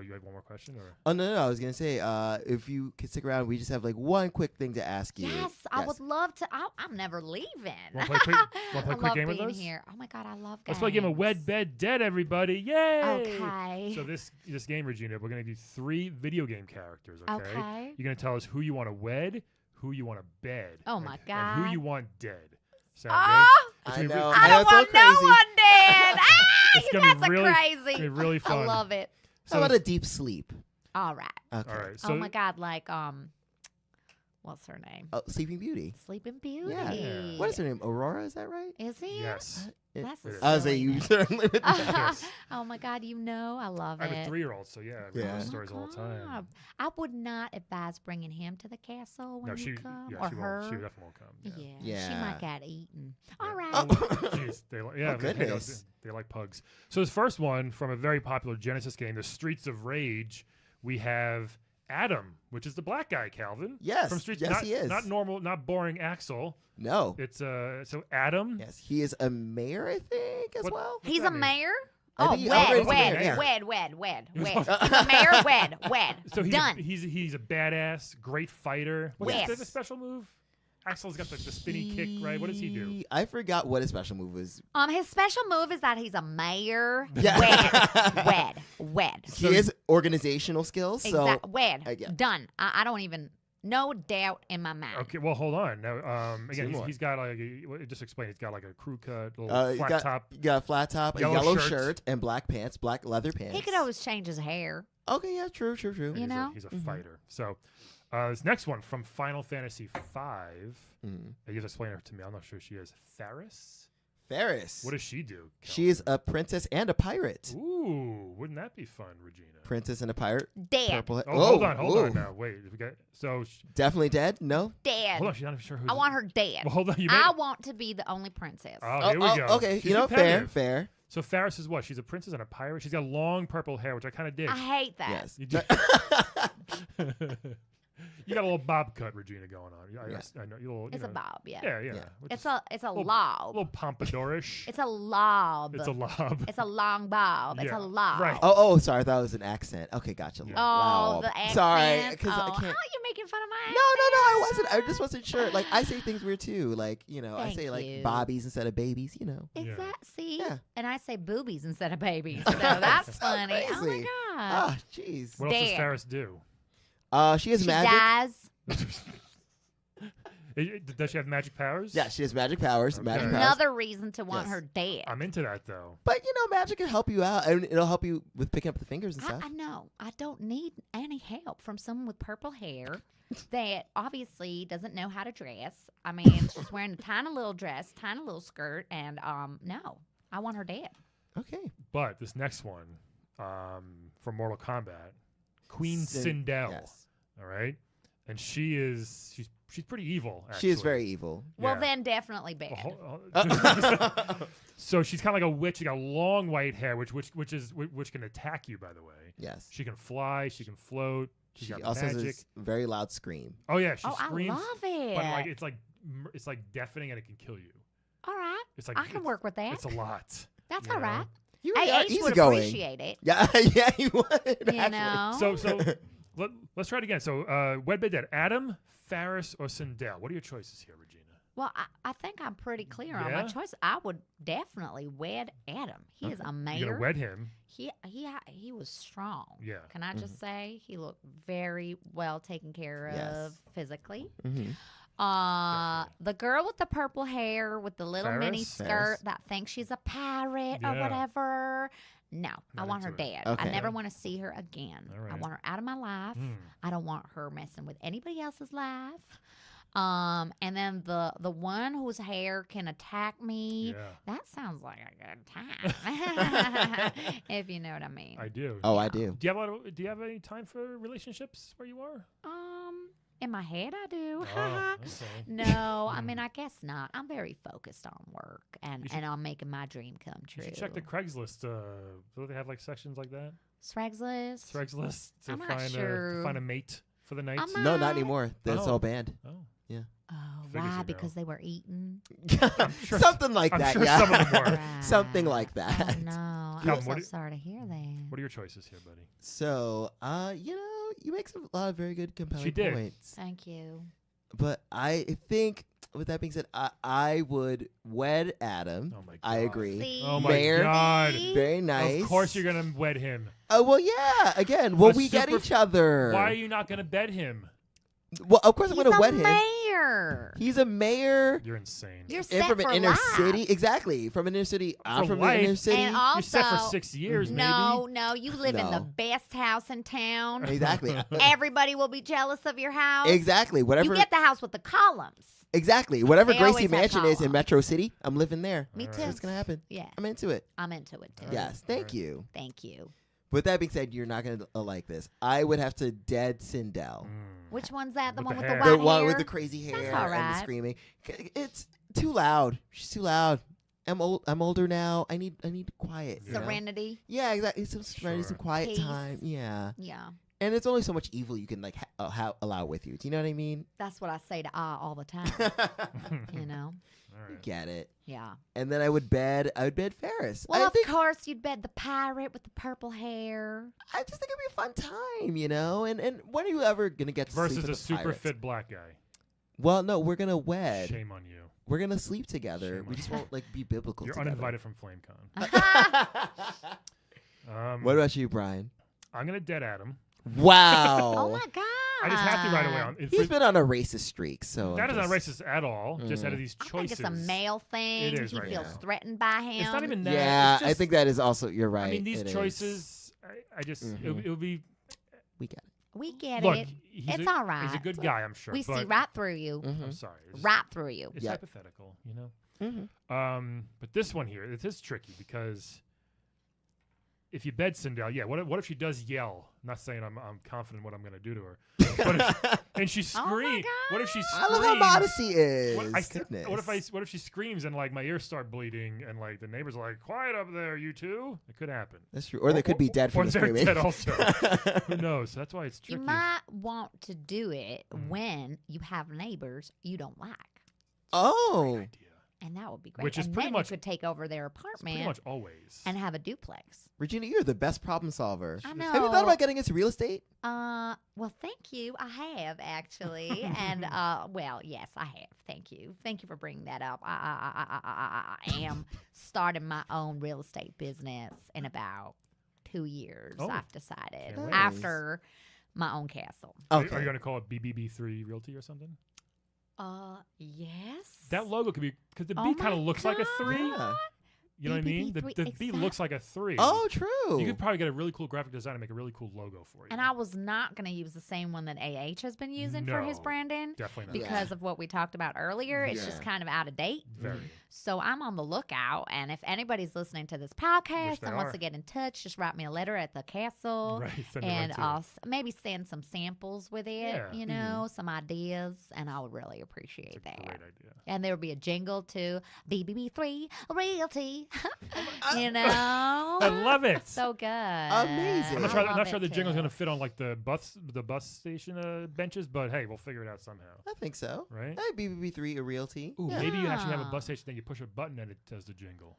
you have one more question, or
Oh no, I was gonna say, if you could stick around, we just have like one quick thing to ask you.
Yes, I would love to. I'm never leaving.
Wanna play quick- wanna play
I
quick
love
game with
being
us?
here. Oh my God, I love games.
let's play a game of Wed, Bed, Dead, everybody! Yay!
Okay.
So this game, Regina, we're gonna do 3 video game characters. Okay.
Okay.
You're gonna tell us who you want to wed, who you want to bed.
Oh, my
and
God.
who you want dead. Sound
Oh,
good?
I
It's gonna
know.
be-
I
know
don't
it's so
want no
crazy.
one dead.
It's
You
gonna be
guys are
really-
crazy.
It's gonna be really fun.
I love it.
How about a deep sleep?
All right.
Okay.
All right. So
Oh my God, like what's her name?
Oh, Sleeping Beauty.
Sleeping Beauty.
Yeah.
What is her name? Aurora? Is that right?
Is he?
yes.
That's
It
a
is.
I was
silly
saying you
name.
certainly would know.
Yes.
Oh my God, I love
I have
it.
a 3-year-old, so yeah, I read
Yeah.
those
Oh my
stories all the time.
God. I would not advise bringing him to the castle when
No, she,
you come,
yeah,
or
she
her.
won't. She definitely won't come.
Yeah. She
Yeah.
might get eaten.
Yeah.
All right.
Oh.
Jeez, yeah,
Oh,
they-
goodness.
they like pugs. So this first one from a very popular Genesis game, The Streets of Rage, we have Adam, which is the black guy, Calvin.
Yes.
From Streets.
Yes,
not,
he is.
Not normal, not boring Axel.
No.
It's so Adam.
Yes, he is a mayor, I think, as
What-
well.
He's
that
a
mean?
mayor?
I
Oh,
think he operates
as a mayor.
wed.
He was-
He's a mayor, wed.
So he's
Done.
he's a badass, great fighter. What's
Yes.
the special move? Axel's got the spinny kick, right? What does he do?
I forgot what his special move was.
His special move is that he's a mayor.
Yeah.
Wed.
He has organizational skills, so
Exactly. Wed.
yeah.
Done. I don't even. No doubt in my mind.
Okay, well, hold on. Now, again,
more.
he's got like just explain. He's got like a crew cut, little
You
flat top.
You got a flat top, a
Yellow
yellow
shirt.
shirt, and black pants, black leather pants.
He could always change his hair.
Okay, yeah, true.
You know?
He's a fighter. So, this next one from Final Fantasy V.
Mm.
You just explain her to me. I'm not sure who she is. Faris.
Ferris.
What does she do?
She is a princess and a pirate.
Ooh, wouldn't that be fun, Regina?
Princess and a pirate.
Dead.
Purple.
Oh, hold on now. Wait, we got
Definitely dead? No.
Dead.
hold on. She's not even sure who.
I want her dead.
Well, hold on. You
I want to be the only princess.
Oh, here we go.
Okay,
She's
fair,
competitive.
fair.
So Faris is what? She's a princess and a pirate. She's got long purple hair, which I kind of dig.
I hate that.
Yes.
You, do- you got a little bob cut, Regina, going on. I know you little.
It's a bob, yeah.
Yeah.
Yeah.
Which
It's
is
a
a
lob.
little pompadourish.
It's a lob.
It's a lob.
It's a long bob. It's
Yeah,
a lob.
right.
Oh, sorry. I thought it was an accent. Okay, gotcha.
Yeah.
Oh,
Wow.
the accent.
Sorry, because
oh,
I can't.
you're making fun of my
No, I
accent.
wasn't. I just wasn't sure. Like, I say things weird too. Like, I
Thank
say like
you.
bobbies instead of babies.
Yeah.
Exactly. See?
Yeah.
And I say boobies instead of babies. So that's
So
funny. Oh my
crazy.
god.
Ah, jeez.
What else does
Damn.
Faris do?
She has
She
magic.
dies.
Does she have magic powers?
Yeah, she has magic powers.
Okay.
Magic powers.
Another reason to want
Yes.
her dead.
I'm into that though.
But magic can help you out, and it'll help you with picking up the fingers and stuff.
I know. I don't need any help from someone with purple hair that obviously doesn't know how to dress. I mean, she's wearing a tiny little dress, tiny little skirt, and no, I want her dead.
Okay.
But this next one, from Mortal Kombat, Queen
Sin-
Sindel.
Yes.
All right, and she's pretty evil. Actually.
She is very evil.
Well,
Yeah.
then definitely bad.
So she's kind of like a witch. She got long white hair, which can attack you. By the way,
Yes.
she can fly. She can float. She's
She
got
also has
magic.
this very loud scream.
Oh yeah, she
Oh, I
screams.
love it.
But like it's like deafening and it can kill you.
All right.
It's like
I can work with that.
It's a lot.
That's
you
all
know?
right.
You
Hey,
are
Ace would
easygoing.
appreciate it.
Yeah, yeah, you would.
You
actually.
know?
So let's try it again. So Wed Bed Dead, Adam, Faris, or Sindel. What are your choices here, Regina?
Well, I think I'm pretty clear on my
Yeah?
choice. I would definitely wed Adam. He is a
You're
mayor.
gonna wed him.
He was strong.
Yeah.
Can I just say he looked very well taken care
Yes.
of physically.
Mhm.
The girl with the purple hair with the little mini
Ferris?
skirt
Ferris.
that thinks she's a pirate or
Yeah.
whatever. No, I
Not
want her
into it.
dead.
Okay.
I never want to see her again.
All
I
right.
want her out of my life.
Hmm.
I don't want her messing with anybody else's life. And then the one whose hair can attack me.
Yeah,
That sounds like a good time. If you know what I mean.
I do.
Oh, I do.
Do you have any time for relationships where you are?
In my head I do.
Oh, okay.
No, I mean I guess not. I'm very focused on work and
You should-
on making my dream come true.
You should check the Craigslist. Do they have like sections like that?
Craigslist.
Craigslist to
I'm not
find
sure.
to find a mate for the night.
I'm
No, not anymore. That's
Oh.
all banned.
Oh,
Oh,
Figures
why?
you know.
Because they were eaten.
sure-
Something like
I'm
that.
sure
yeah.
some of them were.
Right.
Something like
Oh
that.
no,
Calvin,
I'm so
what do-
sorry to hear that.
what are your choices here, buddy?
So, you make a lot of very good compelling
She did.
points.
Thank you.
But I think, with that being said, I would wed Adam.
Oh my god.
I agree.
See?
Oh my
Mayor.
god.
See?
Very nice.
Of course you're gonna wed him.
Oh well, yeah. Again, will
A
we get
super-
each other?
Why are you not gonna bed him?
Well, of course
He's
I'm gonna
a
wed him.
mayor.
He's a mayor.
You're insane.
You're
And
set
from
for
an inner
life.
city. Exactly. From an inner city. I'm
For
from an inner
life.
city.
And also,
You're set for 6 years,
no, you live in the
No.
best house in town.
Exactly.
Everybody will be jealous of your house.
Exactly. Whatever.
You get the house with the columns.
Exactly. Whatever
They
Gracie
always have
Mansion is in
columns.
Metro City, I'm living there.
Me
All
too.
right.
What's gonna happen?
Yeah,
I'm into it.
I'm into it too.
All right.
Yes. Thank
Alright.
you.
Thank you.
With that being said, you're not gonna like this. I would have to dead Sindel.
Mm.
Which one's that? The
With
one
the
with the
hair.
white
The one
hair?
with the crazy hair
That's all
and the
right.
screaming. It's too loud. She's too loud. I'm old. I'm older now. I need quiet. you know?
Serenity.
Yeah, exactly. Some serenity, some
Sure.
quiet
Peace.
time. Yeah,
Yeah,
and it's only so much evil you can like allow with you. Do you know what I mean?
that's what I say to all the time. You know.
All right.
Get it.
Yeah.
And then I would bed Ferris.
Well,
I
of
think
course you'd bet the pirate with the purple hair.
I just think it'd be a fun time, you know. And when are you ever gonna get to sleep
Versus
with
a
the
super
pirates?
fit black guy.
Well, no, we're gonna wed.
Shame on you.
We're gonna sleep together.
Shame
We
on
just
you.
won't like be biblical.
You're
together.
uninvited from FlameCon.
What about you, Brian?
I'm gonna dead Adam.
Wow.
Oh my God.
I just have to right away.
He's been on a racist streak, so
That is not racist at all. Just out of these
I think
choices.
it's a male thing.
It is
he
right
feels
now.
threatened by him.
It's not even that.
Yeah,
it's just,
I think that is also. You're right.
I mean, these
it
choices. I just it would be.
We get it.
We get
Look,
it.
he's
It's
a,
all right.
He's a good guy, I'm sure.
We
but
see right through you.
I'm sorry. It's,
Right through you.
it's
Yep.
hypothetical, you know. But this one here, it is tricky because if you bed Sindel, what if she does yell? I'm not saying I'm confident in what I'm going to do to her, but and she
Oh my
screams. What if she screams?
I love how modest he is.
Goodness. What if she screams and like my ears start bleeding and like the neighbors are like, "Quiet up there, you two." It could happen.
That's true. Or they could be dead from
Or
the
they're
screaming.
dead also. Who knows? That's why it's
You
tricky.
might want to do it when you have neighbors you don't like.
Oh.
Idea.
And that would be great.
Which is
and
pretty
then
much-
you could take over their
It's
apartment
pretty much always.
and have a duplex.
Regina, you're the best problem solver.
I know.
Have you thought about getting into real estate?
Well, thank you. I have actually, and well, yes, I have. Thank you. Thank you for bringing that up. I am starting my own real estate business in about 2 years.
Oh.
I've decided
Can't wait.
after my own castle.
Are
Okay.
you going to call it BBB3 Realty or something?
Yes.
That logo could be because the
Oh
B kind of
my
looks like a 3.
Yeah.
You know what I mean? The
BBB3,
B looks like a 3.
Oh, true.
You could probably get a really cool graphic design and make a really cool logo for you.
And I was not going to use the same one that AH has been using for his
No.
branding
Definitely not.
because of what we talked about earlier. It's just
Yeah.
kind of out of date.
Very.
So I'm on the lookout. And if anybody's listening to this podcast
they
and wants
are.
to get in touch, just write me a letter at the castle.
Right. Send it
And
right to you.
maybe send some samples with it,
Yeah.
you know, some ideas. And I would really appreciate
It's a
that.
great idea.
And there would be a jingle too. BBB3 Realty.
Oh
you know?
I love it.
So good.
Amazing.
I'm not
I
sure,
love
the
it
jingle's
too.
going to fit on like the bus station benches, but hey, we'll figure it out somehow.
I think so.
Right?
Hey, BBB3 a realty.
Ooh,
Yeah.
maybe you actually have a
Yeah.
bus station, then you push a button and it does the jingle.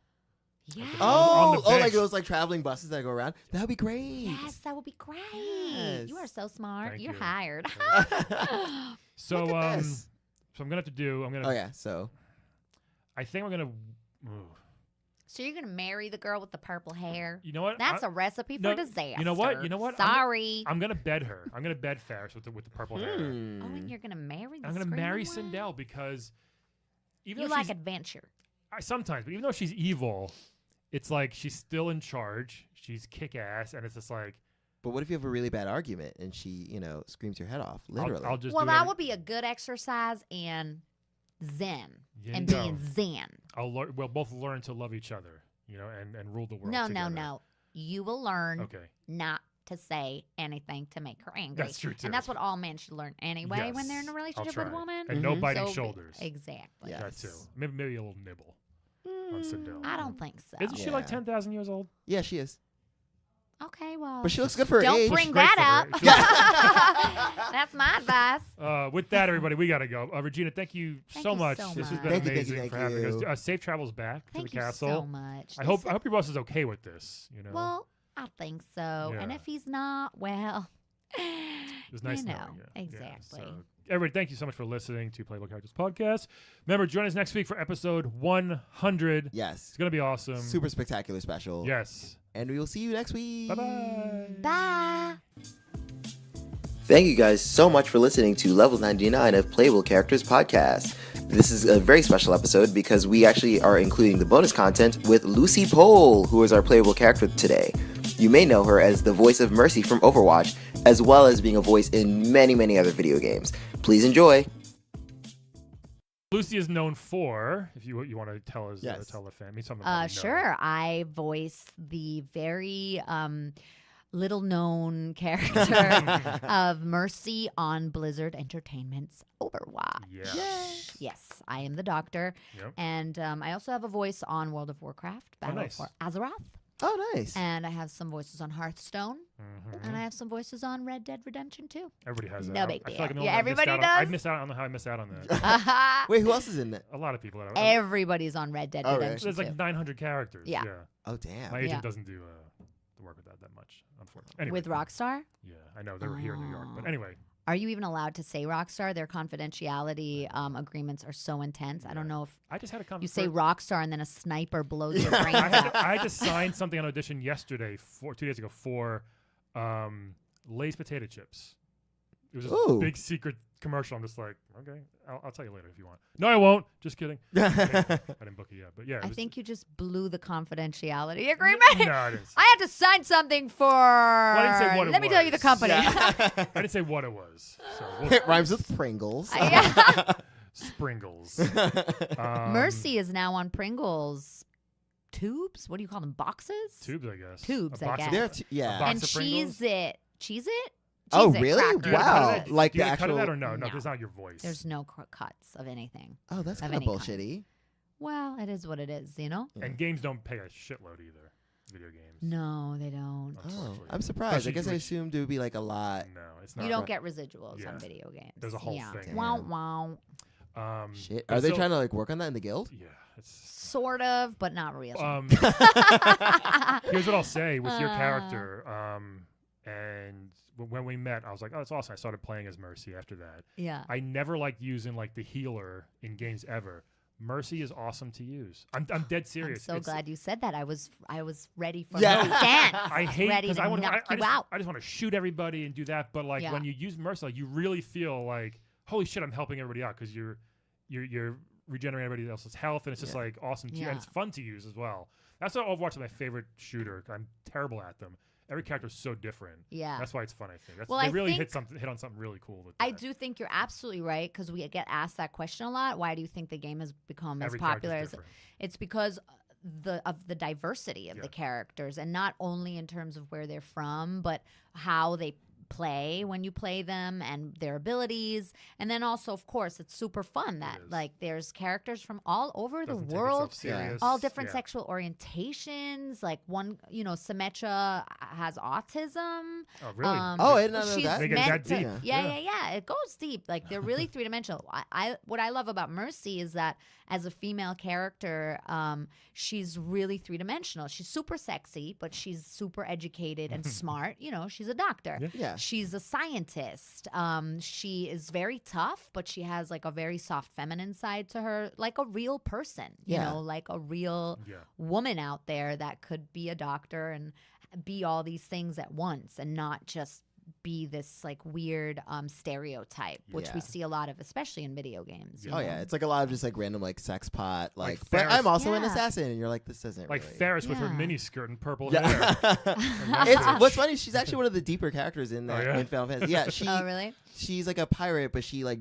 Yeah.
on the
like
bench.
those like traveling buses that go around. That would be great.
Yes, that would be great.
Yes.
You are so smart.
Thank
You're
you.
hired.
So
Look at
so
this.
I'm gonna have to do. I'm gonna.
Oh yeah. So
I think I'm gonna.
So you're gonna marry the girl with the purple hair?
You know what?
That's a recipe for
no,
disaster.
you know what? You know what?
Sorry.
I'm gonna bed her. I'm gonna bed Ferris with the purple hair.
Oh, and you're gonna marry the
I'm gonna marry
screaming
Sindel
one?
because even
You
though
like
she's
adventure.
sometimes, but even though she's evil, it's like she's still in charge. She's kick ass, and it's just like
But what if you have a really bad argument and she, screams your head off? Literally.
I'll just
Well,
do
that
every-
would be a good exercise in zen
There
and
you go.
being zen.
We'll both learn to love each other, and rule the world.
No,
together.
no. You will learn
Okay.
not to say anything to make her angry.
That's true, too.
And that's what all men should learn anyway when they're in a
Yes,
relationship
I'll
with a
try.
woman.
And no
Mhm.
biting
So be-
shoulders.
Exactly.
Yeah.
That too.
Yes.
Maybe a little nibble on Sindel.
I don't think so.
Isn't she like
Yeah.
10,000 years old?
Yeah, she is.
Okay, well.
But she looks good for her
don't
age.
bring
She's great
that
for
up.
her. She
That's my advice.
With that, everybody, we got to go. Regina, thank you
Thank
so
you
much.
so
This has
much.
been
Thank you,
amazing
thank
for having us.
you.
Safe travels back to
Thank
the
you
castle.
so much.
I hope your boss is okay with this.
Well, I think so. And
Yeah.
if he's not, well,
It was nice
you know,
knowing you. Yeah,
exactly.
so, everybody, thank you so much for listening to Playable Characters Podcast. Remember, join us next week for episode 100.
Yes.
It's going to be awesome.
Super spectacular special.
Yes.
And we will see you next week.
Bye-bye.
Bye.
Thank you guys so much for listening to Level 99 of Playable Characters Podcast. This is a very special episode because we actually are including the bonus content with Lucie Pohl, who is our playable character today. You may know her as the voice of Mercy from Overwatch, as well as being a voice in many, many other video games. Please enjoy.
Lucie is known for, if you want to tell us,
Yes.
tell the family something. probably know.
Sure. I voice the very little known character of Mercy on Blizzard Entertainment's Overwatch.
Yeah.
Yes, I am the doctor.
Yep.
And I also have a voice on World of Warcraft, Battle
nice.
for Azeroth.
Oh, nice.
And I have some voices on Hearthstone.
Mhm.
And I have some voices on Red Dead Redemption too.
Everybody has that.
No big
I feel
deal.
like no
Yeah,
one missed
everybody
out on- I
does.
missed out. I don't know how I missed out on that.
Wait, who else is in it?
A lot of people.
Everybody's on Red Dead
Oh, really?
Redemption
There's like
too.
900 characters.
Yeah.
Oh, damn.
My agent
Yeah.
doesn't do the work with that much, unfortunately. Anyway,
With Rockstar?
Yeah, I know they were here in New York, but
Oh.
anyway,
Are you even allowed to say Rockstar? Their confidentiality agreements are so intense. I don't know if
I just had a
you
conversation.
say Rockstar and then a sniper blows your brains
I
out.
had to sign something on audition yesterday, 2 days ago, for Lay's potato chips. It was this
Ooh.
big secret commercial. I'm just like, okay, I'll tell you later if you want. No, I won't. Just kidding. I didn't book it yet, but yeah.
I
was,
think you just blew the confidentiality agreement.
No, I didn't.
I had to sign something for.
I didn't say what it
Let me tell you the
was.
company.
I didn't say what it was. So
It rhymes with Pringles.
Springles.
Mercy is now on Pringles tubes. What do you call them? Boxes?
Tubes, I guess.
Tubes,
A
I
box
guess.
of-
They're
a
yeah.
box
And
of Pringles?
cheese it. Cheese it?
Oh,
Cheez-It
really?
crackers.
Do you gotta
Wow.
cut it?
Like
Do you
the
gotta cut it
actual-
out or no? No,
No.
it's not your voice.
There's no cuts of anything.
Oh, that's
of
kind of
any kind.
bullshitty.
Well, it is what it is, you know?
And games don't pay a shitload either. Video games.
No, they don't.
Oh,
Unfortunately.
I'm surprised. I
Especially
guess I
which-
assumed it would be like a lot.
No, it's not.
You don't get residuals
Yeah.
on video games.
There's a whole
yeah.
thing.
Wow,
Damn.
wow.
Shit.
but
Are they
still-
trying to like work on that in the guild?
Yeah. It's,
Sort of, but not really.
here's what I'll say with your character. And when we met, I was like, oh, that's awesome. I started playing as Mercy after that.
Yeah.
I never liked using like the healer in games ever. Mercy is awesome to use. I'm dead
I'm
serious.
so glad you said that. I was ready for
Yeah.
the stance.
I hate
ready
because
to
I want
knock
I
you
just,
out.
I just want to shoot everybody and do that. But like
Yeah.
when you use Mercy, like, you really feel like, holy shit, I'm helping everybody out because you're regenerating everybody else's health, and it's just like awesome to
Yeah.
and it's fun to use as well. That's why Overwatch is my favorite shooter. I'm terrible at them. Every character is so different.
Yeah.
That's why it's fun. I think. That's,
Well,
they
I
really
think-
hit on something really cool. With
I
that.
do think you're absolutely right because we get asked that question a lot. Why do you think the game has become
Every
as popular
character's
as
different.
it's because of the diversity of
Yeah.
the characters, and not only in terms of where they're from, but how they play when you play them and their abilities. And then also, of course, it's super fun that
is.
like there's characters from all over
Doesn't
the
take
world.
itself serious.
All different
Yeah.
sexual orientations. Like one, Symmetra has autism.
Oh really?
Oh, I did not know
she's
that.
They get
meant
that
to-
deep.
Yeah. It goes deep. Like they're really three dimensional. What I love about Mercy is that as a female character, she's really three dimensional. She's super sexy, but she's super educated and smart. She's a doctor.
Yeah.
Yeah.
She's a scientist. She is very tough, but she has like a very soft feminine side to her, like a real person.
Yeah.
Like a real
Yeah.
woman out there that could be a doctor and be all these things at once and not just be this like weird stereotype, which we
Yeah.
see a lot of, especially in video games. you
Oh
know?
yeah, it's like a lot of just like random like sex pot,
Like
but
Ferris-
I'm also an
Yeah.
assassin, and you're like, this doesn't
Like
really.
Ferris with her
Yeah.
mini skirt and purple
Yeah.
hair.
It's what's funny. She's actually one of the deeper characters in that
Oh, yeah?
in Final Fantasy. Yeah,
Oh, really?
she's like a pirate, but she like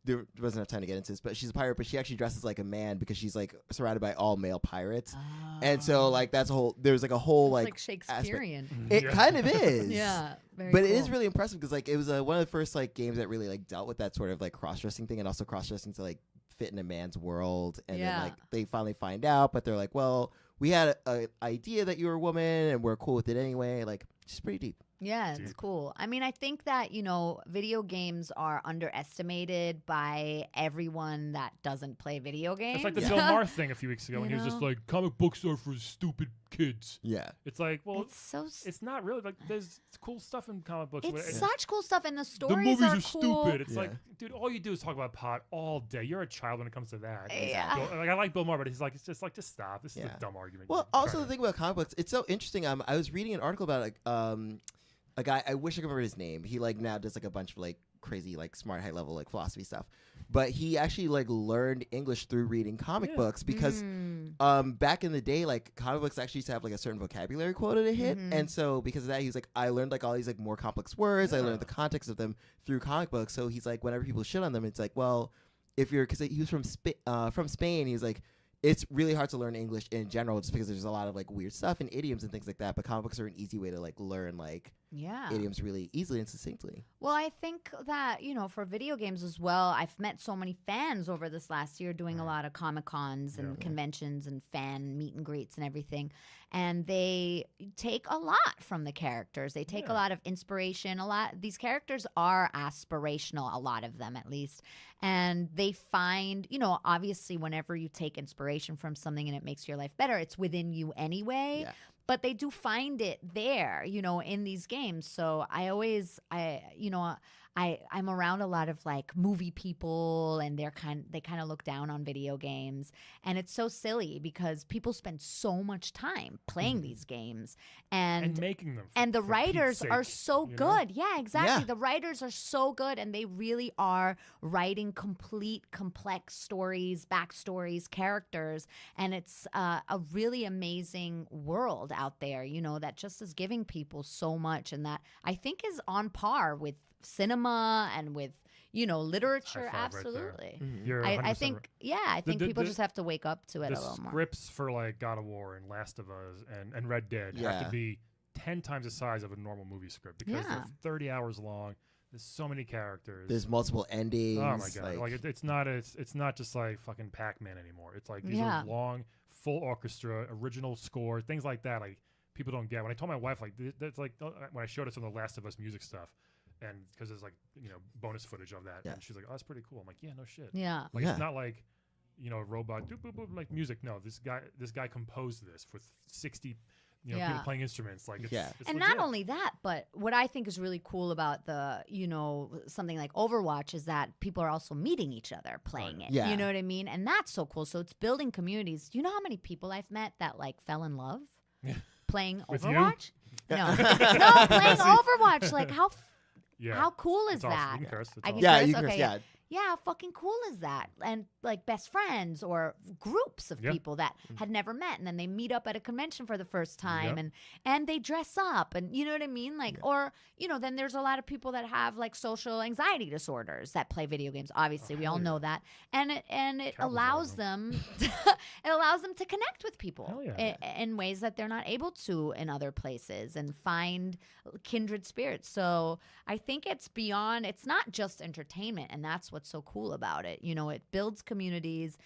there wasn't enough time to get into this, but she's a pirate, but she actually dresses like a man because she's like surrounded by all male pirates, and so like that's a whole. There's like a whole
It's
like.
like Shakespearean.
It
Yeah.
kind of is.
Yeah. Very
But it
cool.
is really impressive because like it was one of the first like games that really like dealt with that sort of like cross dressing thing, and also cross dressing to like fit in a man's world. And
Yeah.
then like they finally find out, but they're like, well, we had a idea that you were a woman, and we're cool with it anyway. Like, it's pretty deep.
Yeah, it's
Deep.
cool. I mean, I think that, video games are underestimated by everyone that doesn't play video games.
It's like the Bill Maher thing a few weeks ago when he was just
know?
like, comic books are for stupid kids.
Yeah.
It's like, well,
It's so
it's not really. Like, there's cool stuff in comic books.
It's
but
such cool stuff, and the
the
stories
movies are
cool.
stupid. It's
Yeah.
like, dude, all you do is talk about pot all day. You're a child when it comes to that.
Yeah.
Like, I like Bill Maher, but he's like, it's just stop. This is
Yeah.
a dumb argument.
Well,
You're
also
trying
the thing about comic books, it's so interesting. I was reading an article about like a guy. I wish I could remember his name. He like now does like a bunch of like crazy like smart high level like philosophy stuff, but he actually like learned English through reading comic
Yeah.
books because back in the day like comic books actually used to have like a certain vocabulary quota to hit, and so because of that he was like, I learned like all these like more complex words. I learned the context of them through comic books. So he's like, whenever people shit on them, it's like, well, if you're, because he was from Spain, he was like, it's really hard to learn English in general just because there's a lot of like weird stuff and idioms and things like that, but comic books are an easy way to like learn like
Yeah.
idioms really easily and succinctly.
Well, I think that, for video games as well, I've met so many fans over this last year doing a lot of Comic Cons and conventions and fan meet and greets and everything. And they take a lot from the characters. They take a lot of inspiration. These characters are aspirational, a lot of them at least. And they find, obviously whenever you take inspiration from something and it makes your life better, it's within you anyway.
Yeah.
But they do find it there, in these games. So I I'm around a lot of like movie people, and they kind of look down on video games, and it's so silly because people spend so much time playing these games
and making them.
And the
for
writers
Pete's
are
sake,
so
you know?
good. Yeah, exactly.
Yeah.
The writers are so good, and they really are writing complete, complex stories, backstories, characters, and it's a really amazing world out there, you know, that just is giving people so much, and that I think is on par with cinema and with, you know, literature.
High five right there.
Absolutely.
You're
I
100%
think,
right.
yeah, I think people
the-
just have to wake up to it
The
a little more.
scripts for like God of War and Last of Us and Red Dead have
Yeah.
to be 10 times the size of a normal movie script because
Yeah.
they're 30 hours long. There's so many characters.
There's multiple endings.
Oh my god! Like it's not just like fucking Pac-Man anymore. It's like these
Yeah.
are long, full orchestra, original score, things like that. Like people don't get. When I told my wife, like that's like when I showed her some of the Last of Us music stuff, and because there's like bonus footage of that,
Yeah.
and she's like, "Oh, that's pretty cool." I'm like, "Yeah, no shit."
Yeah.
Like
Yeah.
it's not like a robot doop, boop, boop, like music. No, this guy composed this with 60
Yeah.
people playing instruments. Like it's,
Yeah.
it's
And
legit.
not only that, but what I think is really cool about the, something like Overwatch is that people are also meeting each other playing it.
Yeah.
You know what I mean? And that's so cool. So it's building communities. Do you know how many people I've met that like fell in love playing
With you?
Overwatch? No, no, playing Overwatch. Like
yeah.
how cool is
It's awesome.
that?
You can curse. It's
I can
awesome.
Yeah,
curse?
you can.
Okay,
Yeah.
Yeah, how fucking cool is that? And like best friends or groups of
Yeah.
people that had never met, and then they meet up at a convention for the first time,
Yep.
and they dress up, and you know what I mean? Like, or then there's a lot of people that have like social anxiety disorders that play video games. Obviously, we all
hell
know
yeah.
that, and it
Countless
allows
of
them to connect with people
Hell yeah.
in ways that they're not able to in other places, and find kindred spirits. So I think it's beyond. It's not just entertainment, and that's what's so cool about it. It builds communities.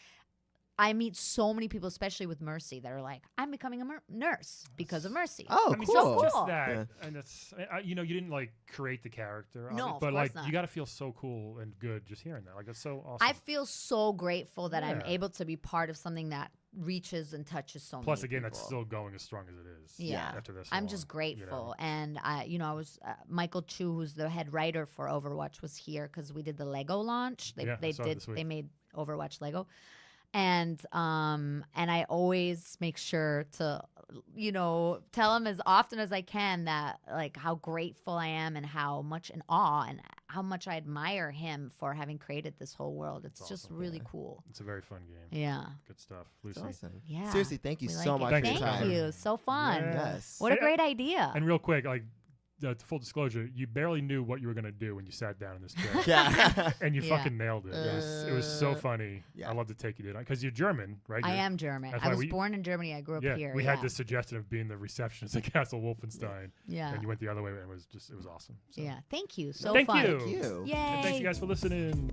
I meet so many people, especially with Mercy, that are like, I'm becoming a nurse because of Mercy.
Oh,
I mean,
cool.
so
just
cool.
that,
Yeah.
and it's you didn't like create the character,
No, of
but
course
like
not.
you got to feel so cool and good just hearing that. Like it's so awesome.
I feel so grateful that I'm
Yeah.
able to be part of something that reaches and touches so
Plus,
many
again,
people.
that's still going as strong as it is.
Yeah.
After this,
I'm
long,
just grateful. And I was Michael Chu, who's the head writer for Overwatch, was here because we did the Lego launch.
Yeah, I saw it this week.
They made Overwatch Lego, and I always make sure to tell him as often as I can that like how grateful I am and how much in awe and how much I admire him for having created this whole world. It's just
awesome.
really cool.
It's a very fun game.
Yeah.
Good stuff, Lucy.
Awesome.
Yeah.
Seriously, thank you
We
so
like it.
much
Thanks
for
for
your
Thank
time.
you. So fun.
Yeah.
Yes.
What a
And-
great idea.
And real quick, like full disclosure, you barely knew what you were gonna do when you sat down in this chair.
Yeah.
And you
Yeah.
fucking nailed it. It was so funny.
yeah.
I love to take you to because you're German, right?
I
You're-
am German.
that's
I
why
was
we-
born in Germany. I grew up
Yeah,
here.
we had this suggestion of being the receptionist at Castle Wolfenstein,
Yeah.
and you went the other way, and it was awesome. So.
Yeah. Thank you. So
Thank
fun.
you.
Thank you.
Yay.
And thanks you guys for listening.